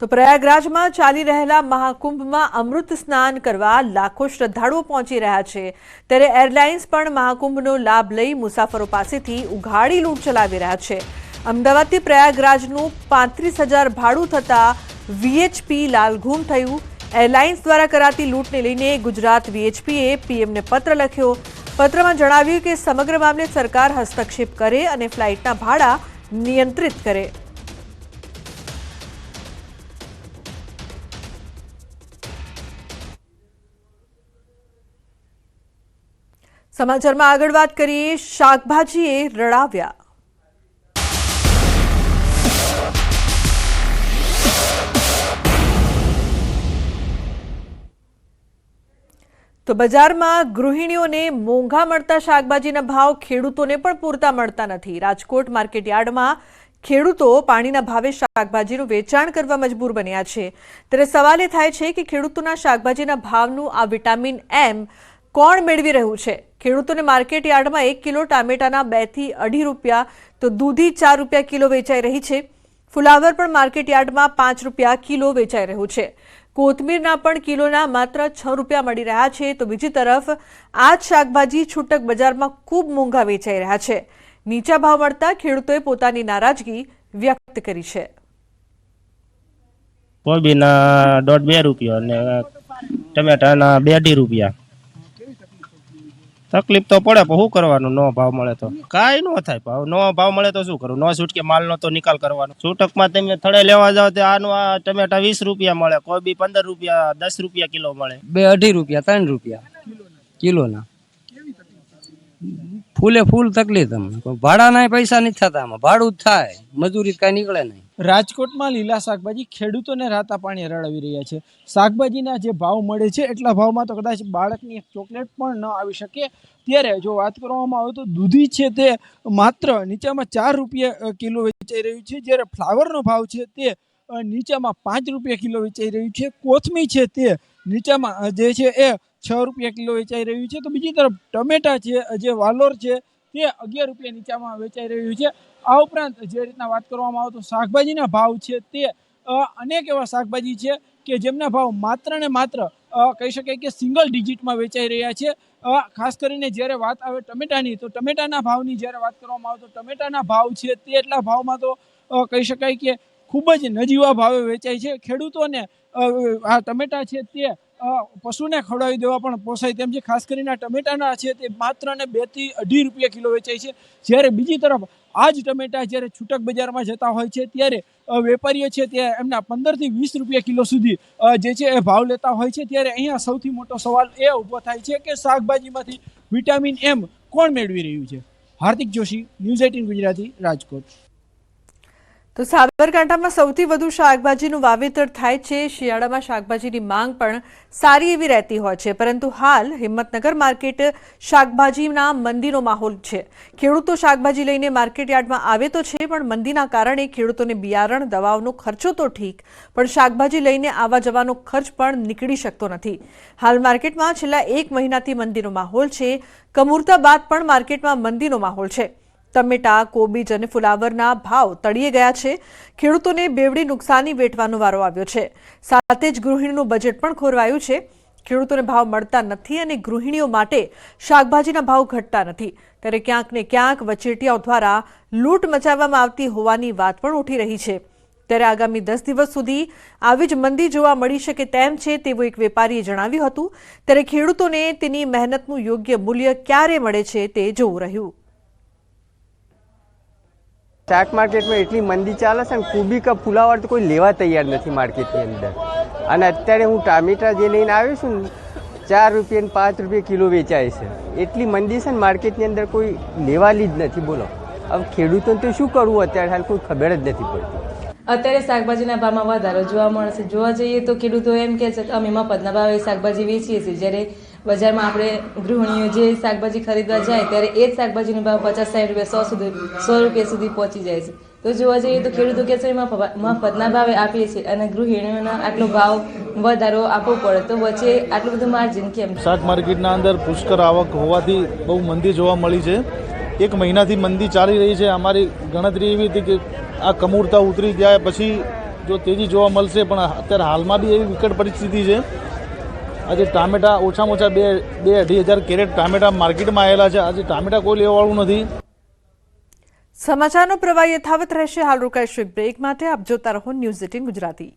તો પ્રયાગરાજમાં ચાલી રહેલા મહાકુંભમાં અમૃત સ્નાન કરવા લાખો શ્રદ્ધાળુઓ પહોંચી રહ્યા છે, ત્યારે એરલાઇન્સ પણ મહાકુંભનો લાભ લઈ મુસાફરો પાસેથી ઉઘાડી લૂંટ ચલાવી રહ્યા છે। અમદાવાદથી પ્રયાગરાજનું 35,000 ભાડું થતાં વીએચપી લાલઘૂમ થયું। એરલાઇન્સ દ્વારા કરાતી લૂંટને લઈને ગુજરાત વીએચપીએ પીએમને પત્ર લખ્યો। પત્રમાં જણાવ્યું કે સમગ્ર મામલે સરકાર હસ્તક્ષેપ કરે અને ફ્લાઇટના ભાડા નિયંત્રિત કરે। સમાચારમાં આગળ વાત કરીએ, શાકભાજીએ રડાવ્યા। તો બજારમાં ગૃહિણીઓને મોંઘા મળતા શાકભાજીના ભાવ ખેડૂતોને પણ પૂરતા મળતા નથી। રાજકોટ માર્કેટ યાર્ડમાં ખેડૂતો પાણીના ભાવે શાકભાજીનું વેચાણ કરવા મજબૂર બન્યા છે। ત્યારે સવાલ એ થાય છે કે ખેડૂતોના શાકભાજીના ભાવનું આ વિટામિન એમ કોણ મેળવી રહ્યું છે? ખેડૂતોને માર્કેટ યાર્ડમાં 1 કિલો ટામેટાના 2 થી 2.5 રૂપિયા તો દૂધી 4 રૂપિયા કિલો વેચાઈ રહી છે। ફુલાવર પણ માર્કેટ યાર્ડમાં 5 રૂપિયા કિલો વેચાઈ રહ્યું છે। કોથમીરના પણ કિલોના માત્ર 6 રૂપિયા મળી રહ્યા છે। તો બીજી તરફ આ જ શાકભાજી છૂટક બજારમાં ખૂબ મોંઘા વેચાઈ રહ્યા છે। નીચા ભાવ મળતા ખેડૂતોએ પોતાની નારાજગી વ્યક્ત કરી છે। કોબીના 1.5-2 રૂપિયા અને ટમેટાના 2-2.5 રૂપિયા। તકલીફ તો પડે, પણ શું કરવાનું? નો ભાવ મળે તો કાંઈ ન થાય। ભાવ નો ભાવ મળે તો શું કરું? નો છૂટકે માલનો તો નિકાલ કરવાનો। છૂટકમાં તમે થડે લેવા જાવ તો આનું આ ટમેટા 20 રૂપિયા મળે, કોબી 15 રૂપિયા 10 રૂપિયા કિલો મળે, 2-2.5 રૂપિયા 3 રૂપિયા કિલોના। ફૂલે ફૂલ તકલીફ તમને, ભાડાના પૈસા નથી થતા, આમાં ભાડું જ થાય, મજૂરી કઈ નીકળે નહીં। રાજકોટમાં લીલા શાકભાજી ખેડૂતોને રાતા પાણી રડાવી રહ્યા છે। શાકભાજીના જે ભાવ મળે છે એટલા ભાવમાં તો કદાચ બાળકની એક ચોકલેટ પણ ન આવી શકે। ત્યારે જો વાત કરવામાં આવે તો દૂધી છે તે માત્ર નીચામાં 4 રૂપિયા કિલો વેચાઈ રહ્યું છે, જ્યારે ફ્લાવરનો ભાવ છે તે નીચામાં 5 રૂપિયા કિલો વેચાઈ રહ્યું છે। કોથમી છે તે નીચામાં જે છે એ 6 રૂપિયા કિલો વેચાઈ રહ્યું છે। તો બીજી તરફ ટમેટા છે જે વાલોર છે તે 11 રૂપિયા નીચામાં વેચાઈ રહ્યું છે। આ ઉપરાંત જે રીતના વાત કરવામાં આવે તો શાકભાજીના ભાવ છે તે અનેક એવા શાકભાજી છે કે જેમના ભાવ માત્ર ને માત્ર કહી શકાય કે સિંગલ ડિજિટમાં વેચાઈ રહ્યા છે। ખાસ કરીને જ્યારે વાત આવે ટમેટાની, તો ટમેટાના ભાવની જ્યારે વાત કરવામાં આવે તો ટમેટાના ભાવ છે તે એટલા ભાવમાં તો કહી શકાય કે ખૂબ જ નજીવા ભાવે વેચાય છે। ખેડૂતોને આ ટમેટા છે તે પશુને ખવડાવી દેવા પણ પોસાય તેમ છે। ખાસ કરીને ટમેટાના છે તે માત્ર ને 2 થી 2.5 રૂપિયા કિલો વેચાય છે, જ્યારે બીજી તરફ આ જ ટમેટા જ્યારે છૂટક બજારમાં જતા હોય છે ત્યારે વેપારીઓ છે તે એમના 15 થી 20 રૂપિયા કિલો સુધી જે છે એ ભાવ લેતા હોય છે। ત્યારે અહીંયા સૌથી મોટો સવાલ એ ઊભો થાય છે કે શાકભાજીમાંથી વિટામિન એમ કોણ મેળવી રહ્યું છે? હાર્દિક જોશી, ન્યૂઝ 18 ગુજરાતી, રાજકોટ। તો સાબરકાંઠામાં સૌથી વધુ શાકભાજીનું વાવેતર થાય છે। શિયાળામાં શાકભાજીની માંગ પણ સારી એવી રહેતી હોય છે, પરંતુ હાલ હિંમતનગર માર્કેટ શાકભાજીના મંદીનો માહોલ છે। ખેડૂતો શાકભાજી લઈને માર્કેટ યાર્ડમાં આવે તો છે, પણ મંદીના કારણે ખેડૂતોને બિયારણ દવાઓનો ખર્ચો તો ઠીક, પણ શાકભાજી લઈને આવવા જવાનો ખર્ચ પણ નીકળી શકતો નથી। હાલ માર્કેટમાં છેલ્લા 1 મહિનાથી મંદીનો માહોલ છે। કમૂરતા બાદ પણ માર્કેટમાં મંદીનો માહોલ છે। ટમેટા, કોબીજ અને ફુલાવરના ભાવ તળિયે ગયા છે। ખેડૂતોને બેવડી નુકસાની વેઠવાનો વારો આવ્યો છે। સાથે જ ગૃહિણીનું બજેટ પણ ખોરવાયું છે। ખેડૂતોને ભાવ મળતા નથી અને ગૃહિણીઓ માટે શાકભાજીના ભાવ ઘટતા નથી, ત્યારે ક્યાંક ને ક્યાંક વચેટિયાઓ દ્વારા લૂંટ મચાવવામાં આવતી હોવાની વાત પણ ઉઠી રહી છે। ત્યારે આગામી 10 દિવસ સુધી આવી જ મંદી જોવા મળી શકે તેમ છે તેવું એક વેપારીએ જણાવ્યું હતું। ત્યારે ખેડૂતોને તેની મહેનતનું યોગ્ય મૂલ્ય ક્યારે મળે છે તે જોવું રહ્યું। શાક માર્કેટમાં એટલી મંદી ચાલે છે ને, કોબી કે ફુલાવર તો કોઈ લેવા તૈયાર નથી માર્કેટની અંદર। અને અત્યારે હું ટામેટા જે લઈને આવ્યો છું ને 4 રૂપિયા ને 5 રૂપિયા કિલો વેચાય છે। એટલી મંદી છે ને માર્કેટની અંદર, કોઈ લેવાલી જ નથી। બોલો હવે ખેડૂતોને તો શું કરવું અત્યારે, હાલ કોઈ ખબર જ નથી પડતી। અત્યારે શાકભાજીના ભાવમાં વધારો જોવા મળશે। જોવા જઈએ તો ખેડૂતો એમ કહે છે કે અમે મફતના ભાવે શાકભાજી વેચીએ છીએ, જ્યારે બજારમાં આપણે ગૃહિણીઓ જે શાકભાજી ખરીદવા જાય ત્યારે એ જ શાકભાજીનો ભાવ 50-60 રૂપિયા 100 રૂપિયા સુધી પહોંચી જાય છે। તો જોવા જઈએ તો ખેડૂતો કહે છે મફતના ભાવે આપીએ છીએ અને ગૃહિણીઓનો આટલો ભાવ વધારો આપવો પડે, તો વચ્ચે આટલું બધું માર્જિન કેમ? શાક માર્કેટના અંદર પુષ્કળ આવક હોવાથી બહુ મંદી જોવા મળી છે। 1 મહિનાથી મંદી ચાલી રહી છે। અમારી ગણતરી એવી હતી કે આ કમૂરતા ઉતરી ગયા પછી જો તેજી જોવા મળશે, પણ અત્યારે હાલમાં બી એવી વિકટ પરિસ્થિતિ છે. આજે ટામેટા ઓછામાં ઓછા 2-2.5 હજાર કેરેટ ટામેટા માર્કેટમાં આવેલા છે. આજે ટામેટા કોઈ લેવાવાળું નથી. સમાચારનો પ્રવાહ યથાવત રહેશે. હાલ રોકાઈશું એક બ્રેક માટે. આપ જોતા રહો ન્યૂઝ 18 ગુજરાતી.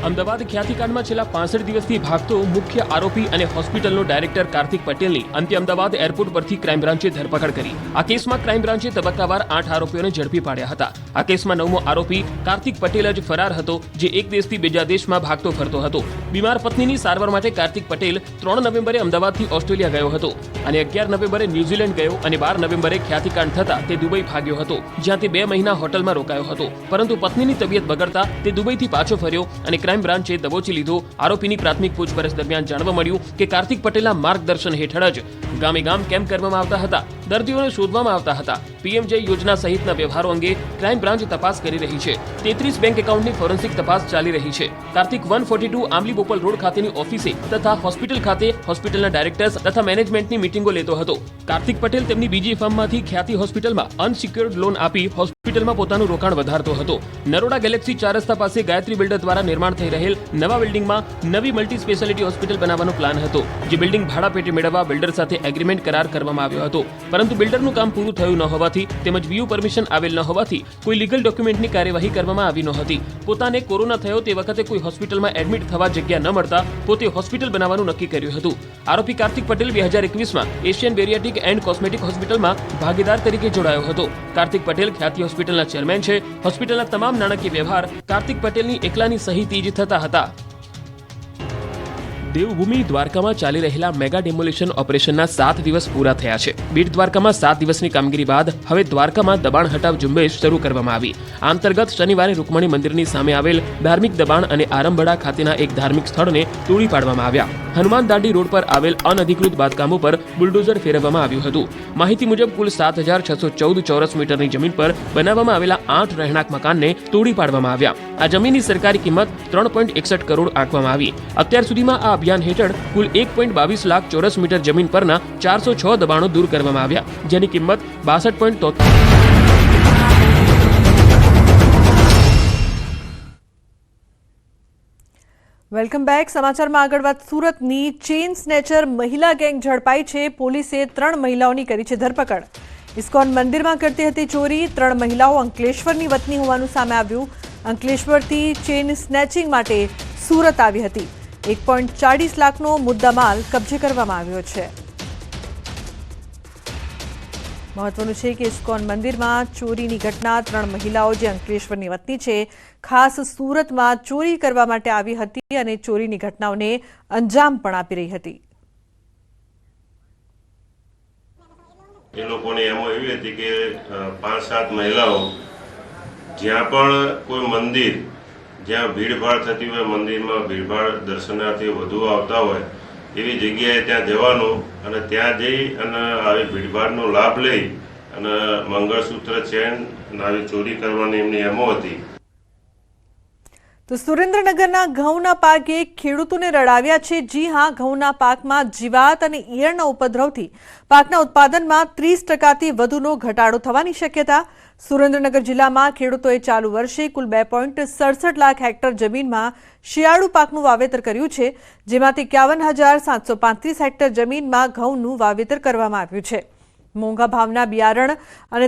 અમદાવાદ ખ્યાતિકાંડમાં છેલ્લા 65 દિવસથી ભાગતો મુખ્ય આરોપી અને હોસ્પિટલનો ડાયરેક્ટર કાર્તિક પટેલની અંતે અમદાવાદ એરપોર્ટ પરથી ક્રાઇમ બ્રાન્ચે ધરપકડ કરી. આ કેસમાં ક્રાઇમ બ્રાન્ચે તબક્કાવાર 8 આરોપીઓને ઝડપી પાડ્યા હતા. આ કેસમાં 9મો આરોપી કાર્તિક પટેલ જ ફરાર હતો, જે એક દેશથી બીજા દેશમાં ભાગતો ફરતો હતો. બીમાર પત્નીની સારવાર માટે કાર્તિક પટેલ 3 નવેમ્બરે અમદાવાદથી ઓસ્ટ્રેલિયા ગયો હતો અને 11 નવેમ્બરે ન્યૂઝીલેન્ડ ગયો અને 12 નવેમ્બરે ખ્યાતિકાંડ થતા તે દુબઈ ભાગ્યો હતો, જ્યાં તે 2 મહિના હોટલમાં રોકાયો હતો. પરંતુ પત્નીની તબિયત બગડતા તે દુબઈથી પાછો ફર્યો અને ક્રાઇમ બ્રાન્ચે દબોચી લીધો. આરોપીની પ્રાથમિક પૂછપરછ દરમિયાન જાણવા મળ્યું કે કાર્તિક પટેલના માર્ગદર્શન હેઠળ જ ગામે ગામ કેમ્પ કરવામાં આવતા હતા, દર્દીઓને શોધવામાં આવતા હતા. પીએમજય યોજના સહિતના વ્યવહારો અંગે ક્રાઇમ બ્રાન્ચ તપાસ કરી રહી છે. 33 બેંક એકાઉન્ટની ફોરેન્સિક તપાસ ચાલી રહી છે. કાર્તિક 142 આંબલી બોપલ રોડ ખાતેની ઓફિસે તથા હોસ્પિટલ ખાતે હોસ્પિટલના ડાયરેક્ટર્સ તથા મેનેજમેન્ટની મીટિંગો લેતો હતો. કાર્તિક પટેલ તેમની બીજી ફર્મમાંથી ખ્યાતિ હોસ્પિટલમાં અનસિક્યોર્ડ લોન આપી હોસ્પિટલમાં પોતાનું રોકાણ વધારતો હતો. નરોડા ગેલેક્સી 4 રસ્તા પાસે ગાયત્રી બિલ્ડર દ્વારા નિર્માણ થઈ રહેલ નવા બિલ્ડિંગમાં નવી મલ્ટી સ્પેશિયાલિટી હોસ્પિટલ બનાવવાનો પ્લાન હતો, જે બિલ્ડિંગ ભાડા પેટે મેળવવા બિલ્ડર સાથે એગ્રીમેન્ટ કરાર કરવામાં આવ્યો હતો. પરંતુ બિલ્ડરનું કામ પૂરું થયું ન હોવાથી તેમજ વીયુ પરમિશન આવેલ ન હોવાથી કોઈ લીગલ ડોક્યુમેન્ટની કાર્યવાહી કરવામાં આવી નહોતી. પોતાને કોરોના થયો તે વખતે કોઈ હોસ્પિટલમાં એડમિટ થવા જગ્યા ન મળતા પોતે હોસ્પિટલ બનાવવાનું નક્કી કર્યું હતું. આરોપી કાર્તિક પટેલ 2021માં એશિયન બેરિયાટિક એન્ડ કોસ્મેટિક હોસ્પિટલમાં ભાગીદાર તરીકે જોડાયો હતો. કાર્તિક પટેલ ખ્યાતિ હોસ્પિટલના ચેરમેન છે. હોસ્પિટલના તમામ નાણાકીય વ્યવહાર કાર્તિક પટેલની એકલાની સહીથી જ થતા હતા. દેવભૂમિ દ્વારકામાં ચાલી રહેલા મેગા ડેમોલિશન ઓપરેશનના 7 દિવસ પૂરા થયા છે. બેટ દ્વારકામાં 7 દિવસની કામગીરી બાદ હવે દ્વારકામાં દબાણ હટાવ ઝુંબેશ શરૂ કરવામાં આવી. આ અંતર્ગત શનિવારે રૂકમણી મંદિરની સામે આવેલ ધાર્મિક દબાણ અને આરંભડા ખાતેના એક ધાર્મિક સ્થળને તોડી પાડવામાં આવ્યા. હનુમાન દાંડી રોડ પર આવેલ અનધિકૃત બાંધકામો પર બુલડોઝર ફેરવવામાં આવ્યું હતું. માહિતી મુજબ કુલ 7614 ચોરસ મીટરની જમીન પર બનાવવામાં આવેલા 8 રહેણાંક મકાનને તોડી પાડવામાં આવ્યા. આ જમીનની સરકારી કિંમત 3.61 કરોડ આંકવામાં આવી. અત્યાર સુધીમાં આ અભિયાન હેઠળ કુલ 1.22 લાખ ચોરસ મીટર જમીન પરના 406 દબાણો દૂર કરવામાં આવ્યા, જેની કિંમત 62. Welcome back. સમાચારમાં આગળ વાત સુરતની. ચેઇન સ્નેચર મહિલા ગેંગ ઝડપાઈ છે. પોલીસે 3 મહિલાઓની કરી છે ધરપકડ. ઇસ્કોન મંદિરમાં કરતી હતી ચોરી. 3 મહિલાઓ અંકલેશ્વરની વતની હોવાનું સામે આવ્યું. અંકલેશ્વરથી ચેઇન સ્નેચિંગ માટે સુરત આવી હતી. 1.40 લાખનો મુદ્દામાલ કબજે કરવામાં આવ્યો છે. મહત્વનું છે કે ઇસ્કોન મંદિરમાં ચોરીની ઘટના 3 મહિલાઓ જે અંકલેશ્વરની વતની છે ખાસ સુરતમાં ચોરી કરવા માટે આવી હતી અને ચોરીની ઘટનાઓને અંજામ પણ આપી રહી હતી. એ લોકોની એમો એવી હતી કે 5-7 મહિલાઓ જ્યાં પણ કોઈ મંદિર જ્યાં ભીડભાડ થતી હોય, મંદિરમાં ભીડભાડ દર્શનાર્થીઓ વધુ આવતા હોય એવી જગ્યાએ ત્યાં જવાનું અને ત્યાં જઈ અને આવી ભીડભાડનો લાભ લઈ અને મંગળસૂત્ર ચેન આવી ચોરી કરવાની એમની એમો હતી. તો સુરેન્દ્રનગરના ઘઉંના પાકે ખેડૂતોને રડાવ્યા છે. જી હા, ઘઉંના પાકમાં જીવાત અને ઈયળના ઉપદ્રવથી પાકના ઉત્પાદનમાં 30%થી વધુનો ઘટાડો થવાની શક્યતા. સુરેન્દ્રનગર જિલ્લામાં ખેડૂતોએ ચાલુ વર્ષે કુલ 2.67 લાખ હેક્ટર જમીનમાં શિયાળુ પાકનું વાવેતર કર્યું છે, જેમાંથી 51,735 હેક્ટર જમીનમાં ઘઉંનું વાવેતર કરવામાં આવ્યું છે. મોંઘા ભાવના બિયારણ અને